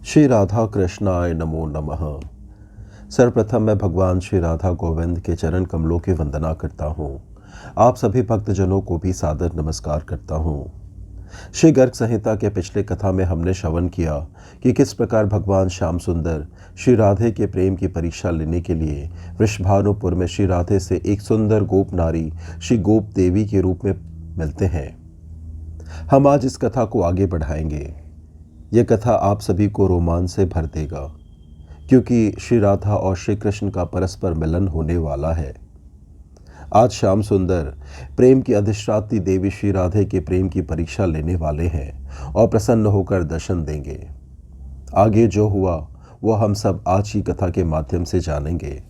श्री राधा कृष्णाय नमो नमः। सर्वप्रथम मैं भगवान श्री राधा गोविंद के चरण कमलों की वंदना करता हूँ। आप सभी भक्तजनों को भी सादर नमस्कार करता हूँ। श्री गर्ग संहिता के पिछले कथा में हमने श्रवण किया कि किस प्रकार भगवान श्याम सुंदर श्री राधे के प्रेम की परीक्षा लेने के लिए वृषभानुपुर में श्री राधे से एक सुंदर गोप नारी श्री गोप देवी के रूप में मिलते हैं। हम आज इस कथा को आगे बढ़ाएंगे। यह कथा आप सभी को रोमांच से भर देगा, क्योंकि श्री राधा और श्री कृष्ण का परस्पर मिलन होने वाला है। आज श्याम सुंदर प्रेम की अधिष्ठात्री देवी श्री राधे के प्रेम की परीक्षा लेने वाले हैं और प्रसन्न होकर दर्शन देंगे। आगे जो हुआ वह हम सब आज की कथा के माध्यम से जानेंगे।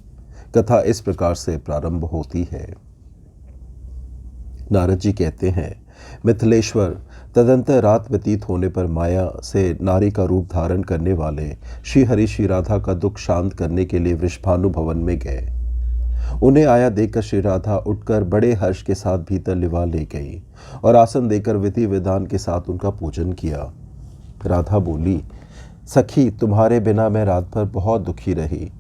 कथा इस प्रकार से प्रारंभ होती है। नारद जी कहते हैं, मिथिलेश्वर, तदंतर रात व्यतीत होने पर माया से नारी का रूप धारण करने वाले श्री हरि श्री राधा का दुख शांत करने के लिए वृषभानु भवन में गए। उन्हें आया देखकर श्री राधा उठकर बड़े हर्ष के साथ भीतर लिवा ले गई और आसन देकर विधि विधान के साथ उनका पूजन किया। राधा बोली, सखी, तुम्हारे बिना मैं रात भर बहुत दुखी रही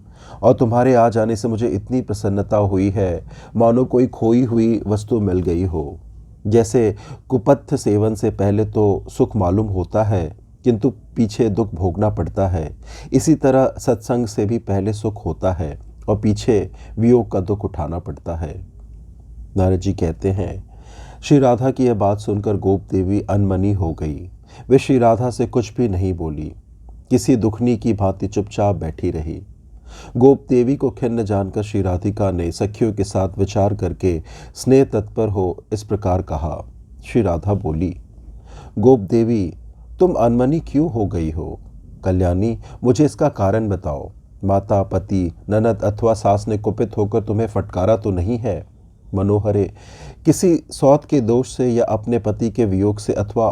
और तुम्हारे आ जाने से मुझे इतनी प्रसन्नता हुई है मानो कोई खोई हुई वस्तु मिल गई हो। जैसे कुपथ सेवन से पहले तो सुख मालूम होता है किंतु पीछे दुख भोगना पड़ता है, इसी तरह सत्संग से भी पहले सुख होता है और पीछे वियोग का दुख उठाना पड़ता है। नारद जी कहते हैं, श्री राधा की यह बात सुनकर गोप देवी अनमनी हो गई। वे श्री राधा से कुछ भी नहीं बोली, किसी दुखनी की भांति चुपचाप बैठी रही। गोप देवी को खिन्न जानकर श्री राधिका ने सखियों के साथ विचार करके स्नेह तत्पर हो इस प्रकार कहा। श्री राधा बोली, गोप देवी, तुम अनमनी क्यों हो गई हो? कल्याणी, मुझे इसका कारण बताओ। माता, पति, ननद अथवा सास ने कुपित होकर तुम्हें फटकारा तो नहीं है? मनोहरे, किसी सौत के दोष से या अपने पति के वियोग से अथवा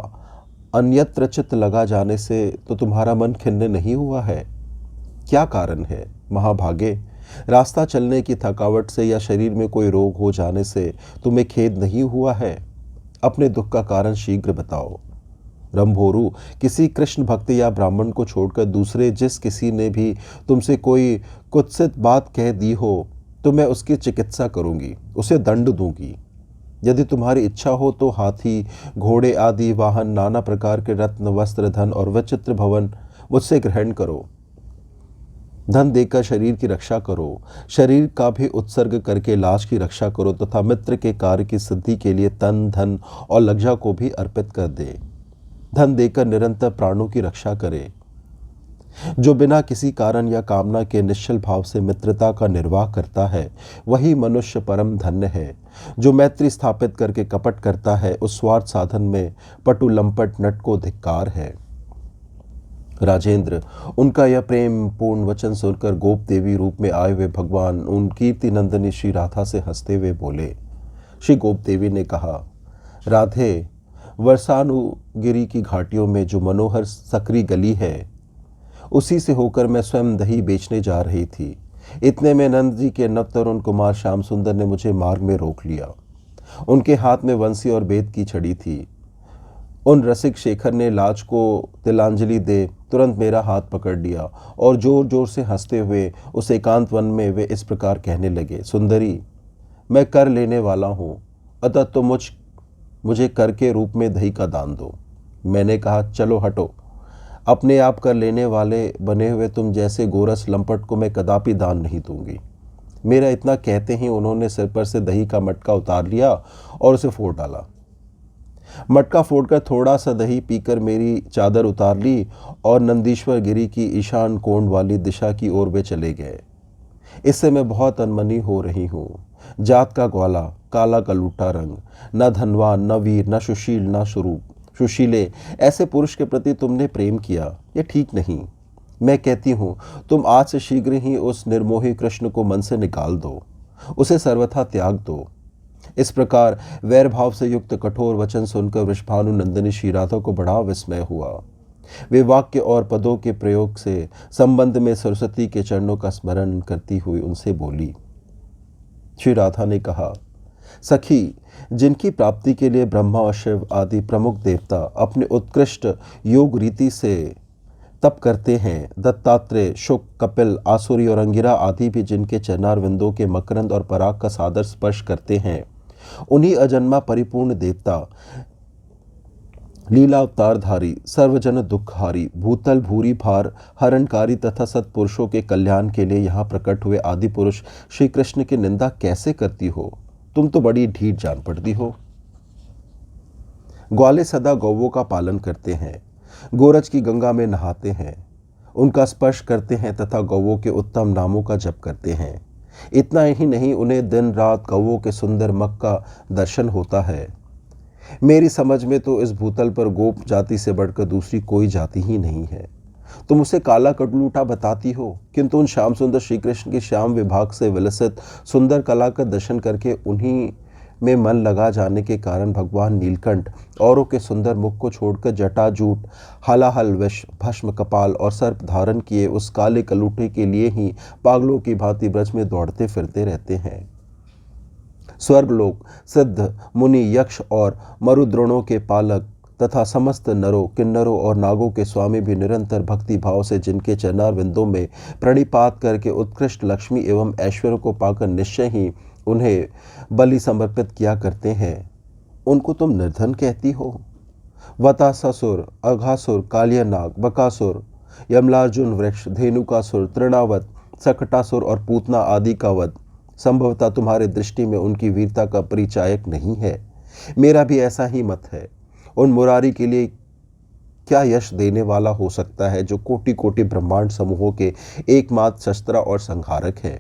अन्यत्र चित्त लगा जाने से तो तुम्हारा मन खिन्न नहीं हुआ है? क्या कारण है? महाभागे, रास्ता चलने की थकावट से या शरीर में कोई रोग हो जाने से तुम्हें खेद नहीं हुआ है? अपने दुख का कारण शीघ्र बताओ। रंभोरु, किसी कृष्ण भक्त या ब्राह्मण को छोड़कर दूसरे जिस किसी ने भी तुमसे कोई कुत्सित बात कह दी हो तो मैं उसकी चिकित्सा करूंगी, उसे दंड दूंगी। यदि तुम्हारी इच्छा हो तो हाथी, घोड़े आदि वाहन, नाना प्रकार के रत्न, वस्त्र, धन और विचित्र भवन मुझसे ग्रहण करो। धन देकर शरीर की रक्षा करो, शरीर का भी उत्सर्ग करके लाज की रक्षा करो तथा मित्र के कार्य की सिद्धि के लिए तन, धन और लज्जा को भी अर्पित कर दे। धन देकर निरंतर प्राणों की रक्षा करे। जो बिना किसी कारण या कामना के निश्चल भाव से मित्रता का निर्वाह करता है वही मनुष्य परम धन्य है। जो मैत्री स्थापित करके कपट करता है उस स्वार्थ साधन में पटु लंपट नट को धिक्कार है। राजेंद्र, उनका यह प्रेम पूर्ण वचन सुनकर गोप देवी रूप में आए हुए भगवान उन कीर्ति नंदिनी श्री राधा से हंसते हुए बोले। श्री गोप देवी ने कहा, राधे, वर्षानुगिरी की घाटियों में जो मनोहर सकरी गली है उसी से होकर मैं स्वयं दही बेचने जा रही थी। इतने में नंद जी के नवतरुण कुमार श्याम सुंदर ने मुझे मार्ग में रोक लिया। उनके हाथ में वंशी और बेत की छड़ी थी। उन रसिक शेखर ने लाज को तिलांजलि दे तुरंत मेरा हाथ पकड़ लिया और जोर जोर से हंसते हुए उस एकांत वन में वे इस प्रकार कहने लगे, सुंदरी, मैं कर लेने वाला हूँ, अतः तो मुझे कर के रूप में दही का दान दो। मैंने कहा, चलो हटो, अपने आप कर लेने वाले बने हुए तुम जैसे गोरस लंपट को मैं कदापि दान नहीं दूंगी। मेरा इतना कहते ही उन्होंने सिर पर से दही का मटका उतार लिया और उसे फोड़ डाला। मटका फोड़कर थोड़ा सा दही पीकर मेरी चादर उतार ली और नंदीश्वर गिरी की ईशान कोण वाली दिशा की ओर वे चले गए। इससे मैं बहुत अनमनी हो रही हूँ। जात का ग्वाला, काला कलूटा रंग, न धनवान, न वीर, न सुशील, न सुशीले, ऐसे पुरुष के प्रति तुमने प्रेम किया, यह ठीक नहीं। मैं कहती हूँ तुम आज से शीघ्र ही उस निर्मोही कृष्ण को मन से निकाल दो, उसे सर्वथा त्याग दो। इस प्रकार वैर भाव से युक्त कठोर वचन सुनकर वृषभानु नंदिनी श्री राधा को बड़ा विस्मय हुआ। वे वाक्य और पदों के प्रयोग से संबंध में सरस्वती के चरणों का स्मरण करती हुई उनसे बोली। श्री राधा ने कहा, सखी, जिनकी प्राप्ति के लिए ब्रह्मा और शिव आदि प्रमुख देवता अपने उत्कृष्ट योग रीति से तप करते हैं। दत्तात्रेय, शुक, कपिल, आसुरी और अंगिरा आदि भी जिनके चरणारविंदों के मकरंद और पराग का सादर स्पर्श करते हैं, उन्हीं अजन्मा परिपूर्ण देवता, लीला अवतारधारी, सर्वजन दुखहारी, भूतल भूरी भार हरणकारी तथा सत्पुरुषों के कल्याण के लिए यहाँ प्रकट हुए आदि पुरुष श्री कृष्ण की निंदा कैसे करती हो? तुम तो बड़ी ढीठ जान पड़ती हो। ग्वाले सदा गौवों का पालन करते हैं, गोरज की गंगा में नहाते हैं, उनका स्पर्श करते हैं तथा गौवों के उत्तम नामों का जप करते हैं। इतना ही नहीं, उन्हें दिन रात गौवों के सुंदर मख का दर्शन होता है। मेरी समझ में तो इस भूतल पर गोप जाति से बढ़कर दूसरी कोई जाति ही नहीं है। तुम उसे काला कटलूटा बताती हो, किंतु उन श्याम सुंदर श्री कृष्ण के श्याम विभाग से विलसित सुंदर कला का दर्शन करके उन्हीं में मन लगा जाने के कारण भगवान नीलकंठ औरों के सुंदर मुख को छोड़कर जटाजूट, हलाहल, विष, भस्म, कपाल और सर्प धारण किए उस काले कलूटे के लिए ही पागलों की भांति ब्रज में दौड़ते फिरते रहते हैं। स्वर्गलोक, सिद्ध, मुनि, यक्ष और मरुद्रोणों के पालक तथा समस्त नरों, किन्नरों और नागों के स्वामी भी निरंतर भक्ति भाव से जिनके चरणारविंदों में प्रणिपात करके उत्कृष्ट लक्ष्मी एवं ऐश्वर्य को पाकर निश्चय ही उन्हें बलि समर्पित किया करते हैं, उनको तुम निर्धन कहती हो। वतासुर, अघासुर, कालियानाग, बकासुर, यमलार्जुन वृक्ष, धेनुकासुर, तृणावत, सकटासुर और पूतना आदि का वध संभवतः तुम्हारे दृष्टि में उनकी वीरता का परिचायक नहीं है। मेरा भी ऐसा ही मत है। उन मुरारी के लिए क्या यश देने वाला हो सकता है जो कोटि कोटि ब्रह्मांड समूहों के एकमात्र शस्त्र और संहारक है।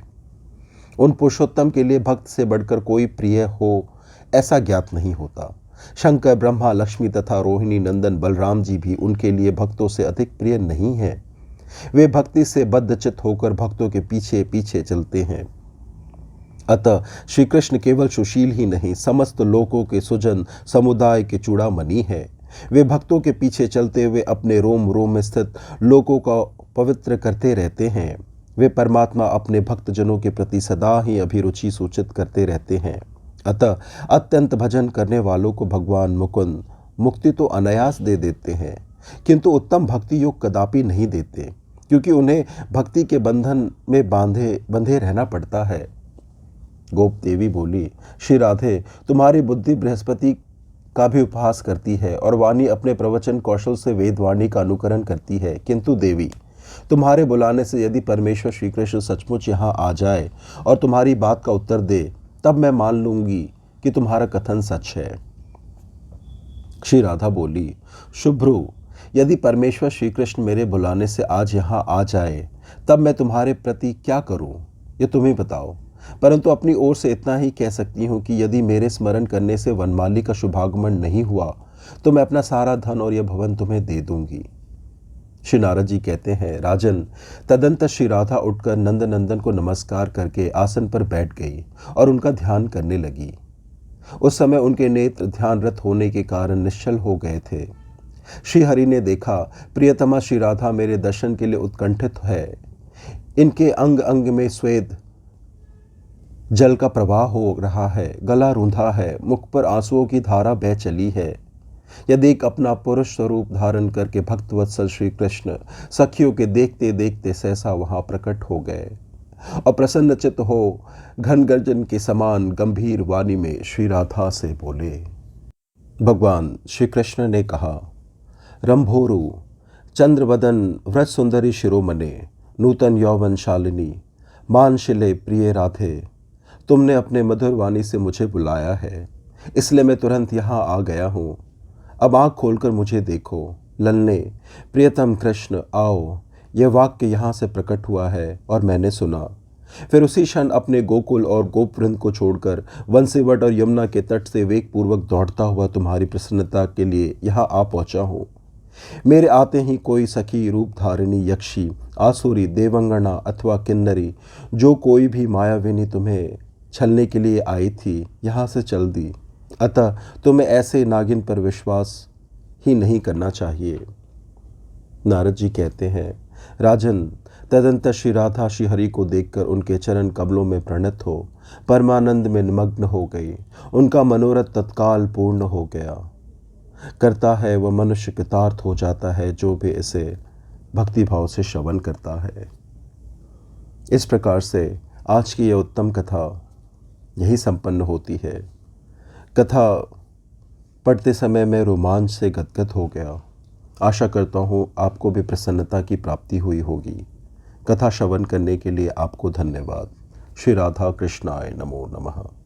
उन पुरुषोत्तम के लिए भक्त से बढ़कर कोई प्रिय हो ऐसा ज्ञात नहीं होता। शंकर, ब्रह्मा, लक्ष्मी तथा रोहिणी नंदन बलराम जी भी उनके लिए भक्तों से अधिक प्रिय नहीं है। वे भक्ति से बद्धचित्त होकर भक्तों के पीछे पीछे चलते हैं। अतः श्री कृष्ण केवल सुशील ही नहीं, समस्त लोकों के सुजन समुदाय के चूड़ामणि है। वे भक्तों के पीछे चलते हुए अपने रोम रोम में स्थित लोकों का पवित्र करते रहते हैं। वे परमात्मा अपने भक्तजनों के प्रति सदा ही अभिरुचि सूचित करते रहते हैं। अतः अत्यंत भजन करने वालों को भगवान मुकुंद मुक्ति तो अनायास दे देते हैं, किंतु उत्तम भक्ति योग कदापि नहीं देते, क्योंकि उन्हें भक्ति के बंधन में बंधे रहना पड़ता है। गोप देवी बोली, श्री राधे, तुम्हारी बुद्धि बृहस्पति का भी उपहास करती है और वाणी अपने प्रवचन कौशल से वेदवाणी का अनुकरण करती है, किंतु देवी, तुम्हारे बुलाने से यदि परमेश्वर श्री कृष्ण सचमुच यहाँ आ जाए और तुम्हारी बात का उत्तर दे, तब मैं मान लूंगी कि तुम्हारा कथन सच है। श्री राधा बोली, शुभ्रु, यदि परमेश्वर श्री कृष्ण मेरे बुलाने से आज यहाँ आ जाए, तब मैं तुम्हारे प्रति क्या करूं, ये तुम ही बताओ। परंतु अपनी ओर से इतना ही कह सकती हूँ कि यदि मेरे स्मरण करने से वनमाली का शुभागमन नहीं हुआ, तो मैं अपना सारा धन और यह भवन तुम्हें दे दूंगी। श्री नारद जी कहते हैं, राजन, तदंतर श्री राधा उठकर नंद नंदन को नमस्कार करके आसन पर बैठ गई और उनका ध्यान करने लगी। उस समय उनके नेत्र ध्यानरत होने के कारण निश्चल हो गए थे। श्री हरि ने देखा, प्रियतमा श्री राधा मेरे दर्शन के लिए उत्कंठित है। इनके अंग अंग में स्वेद जल का प्रवाह हो रहा है, गला रूंधा है, मुख पर आंसुओं की धारा बह चली है। यदि एक अपना पुरुष स्वरूप धारण करके भक्तवत्सल श्री कृष्ण सखियों के देखते देखते सहसा वहां प्रकट हो गए और प्रसन्नचित्त हो घन गर्जन के समान गंभीर वाणी में श्री राधा से बोले। भगवान श्री कृष्ण ने कहा, रंभोरु, चंद्रवदन, व्रज सुंदरी शिरोमणे, नूतन यौवन शालिनी, मानशिले प्रिय राधे, तुमने अपने मधुर वाणी से मुझे बुलाया है, इसलिए मैं तुरंत यहाँ आ गया हूँ। अब आँख खोलकर मुझे देखो। ललने, प्रियतम कृष्ण आओ, यह वाक्य यहाँ से प्रकट हुआ है और मैंने सुना। फिर उसी क्षण अपने गोकुल और गोपवृंद को छोड़कर वंशीवट और यमुना के तट से वेगपूर्वक दौड़ता हुआ तुम्हारी प्रसन्नता के लिए यहाँ आ पहुँचा हूँ। मेरे आते ही कोई सखी, रूप धारिणी, यक्षी, आसुरी, देवंगना अथवा किन्नरी, जो कोई भी मायाविनी तुम्हें छलने के लिए आई थी, यहाँ से चल दी। अतः तुम्हें ऐसे नागिन पर विश्वास ही नहीं करना चाहिए। नारद जी कहते हैं, राजन, तदंतर श्री राधा श्री हरि को देखकर उनके चरण कमलों में प्रणत हो परमानंद में निमग्न हो गई। उनका मनोरथ तत्काल पूर्ण हो गया। करता है वह मनुष्य कृतार्थ हो जाता है जो भी इसे भक्तिभाव से श्रवण करता है। इस प्रकार से आज की यह उत्तम कथा यही संपन्न होती है। कथा पढ़ते समय मैं रोमांच से गदगद हो गया। आशा करता हूँ आपको भी प्रसन्नता की प्राप्ति हुई होगी। कथा श्रवण करने के लिए आपको धन्यवाद। श्री राधा कृष्णाय नमो नमः।